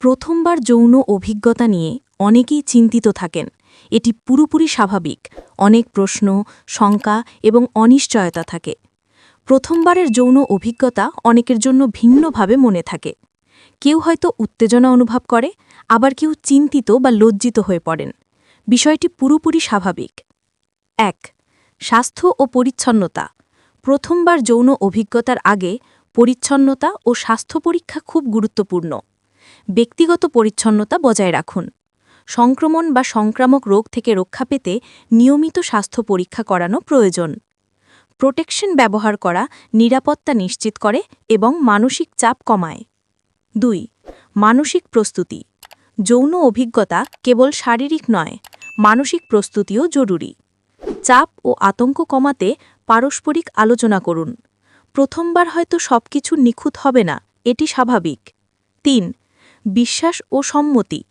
প্রথমবার যৌন অভিজ্ঞতা নিয়ে অনেকেই চিন্তিত থাকেন। এটি পুরোপুরি স্বাভাবিক। অনেক প্রশ্ন, শঙ্কা এবং অনিশ্চয়তা থাকে। প্রথমবারের যৌন অভিজ্ঞতা অনেকের জন্য ভিন্নভাবে মনে থাকে। কেউ হয়তো উত্তেজনা অনুভব করে, আবার কেউ চিন্তিত বা লজ্জিত হয়ে পড়েন। বিষয়টি পুরোপুরি স্বাভাবিক। ১. স্বাস্থ্য ও পরিচ্ছন্নতা। প্রথমবার যৌন অভিজ্ঞতার আগে পরিচ্ছন্নতা ও স্বাস্থ্য পরীক্ষা খুব গুরুত্বপূর্ণ। ব্যক্তিগত পরিচ্ছন্নতা বজায় রাখুন। সংক্রমণ বা সংক্রামক রোগ থেকে রক্ষা পেতে নিয়মিত স্বাস্থ্য পরীক্ষা করানো প্রয়োজন। প্রোটেকশন ব্যবহার করা নিরাপত্তা নিশ্চিত করে এবং মানসিক চাপ কমায়। ২. মানসিক প্রস্তুতি। যৌন অভিজ্ঞতা কেবল শারীরিক নয়, মানসিক প্রস্তুতিও জরুরি। চাপ ও আতঙ্ক কমাতে পারস্পরিক আলোচনা করুন। প্রথমবার হয়তো সবকিছু নিখুঁত হবে না, এটি স্বাভাবিক। ৩. বিশ্বাস ও সম্মতি।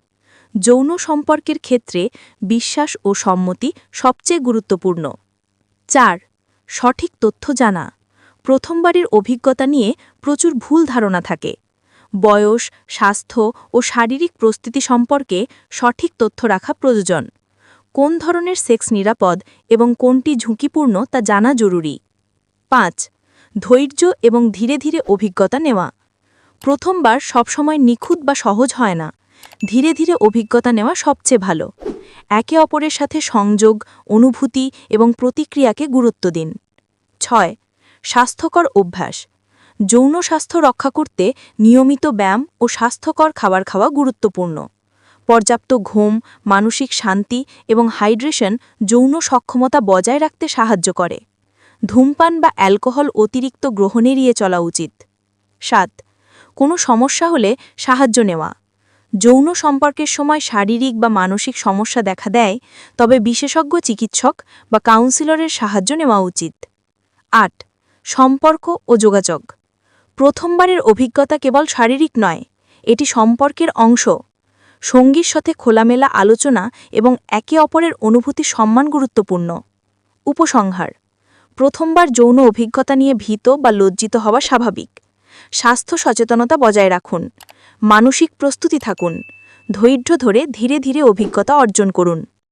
যৌন সম্পর্কের ক্ষেত্রে বিশ্বাস ও সম্মতি সবচেয়ে গুরুত্বপূর্ণ। ৪. সঠিক তথ্য জানা। প্রথমবারের অভিজ্ঞতা নিয়ে প্রচুর ভুল ধারণা থাকে। বয়স, স্বাস্থ্য ও শারীরিক প্রস্তুতি সম্পর্কে সঠিক তথ্য রাখা প্রয়োজন। কোন ধরনের সেক্স নিরাপদ এবং কোনটি ঝুঁকিপূর্ণ তা জানা জরুরি। ৫. ধৈর্য এবং ধীরে ধীরে অভিজ্ঞতা নেওয়া। প্রথমবার সবসময় নিখুঁত বা সহজ হয় না। ধীরে ধীরে অভিজ্ঞতা নেওয়া সবচেয়ে ভালো। একে অপরের সাথে সংযোগ, অনুভূতি এবং প্রতিক্রিয়াকে গুরুত্ব দিন। ৬. স্বাস্থ্যকর অভ্যাস। যৌন স্বাস্থ্য রক্ষা করতে নিয়মিত ব্যায়াম ও স্বাস্থ্যকর খাবার খাওয়া গুরুত্বপূর্ণ। পর্যাপ্ত ঘুম, মানসিক শান্তি এবং হাইড্রেশন যৌন সক্ষমতা বজায় রাখতে সাহায্য করে। ধূমপান বা অ্যালকোহল অতিরিক্ত গ্রহণ এড়িয়ে চলা উচিত। ৭. কোনো সমস্যা হলে সাহায্য নেওয়া। যৌন সম্পর্কের সময় শারীরিক বা মানসিক সমস্যা দেখা দেয়, তবে বিশেষজ্ঞ চিকিৎসক বা কাউন্সিলরের সাহায্য নেওয়া উচিত। ৮. সম্পর্ক ও যোগাযোগ। প্রথমবারের অভিজ্ঞতা কেবল শারীরিক নয়, এটি সম্পর্কের অংশ। সঙ্গীর সাথে খোলামেলা আলোচনা এবং একে অপরের অনুভূতি সম্মান গুরুত্বপূর্ণ। উপসংহার: প্রথমবার যৌন অভিজ্ঞতা নিয়ে ভীত বা লজ্জিত হওয়া স্বাভাবিক। স্বাস্থ্য সচেতনতা বজায় রাখুন। মানসিক প্রস্তুতি থাকুন। ধৈর্য ধরে ধীরে ধীরে অভিজ্ঞতা অর্জন করুন।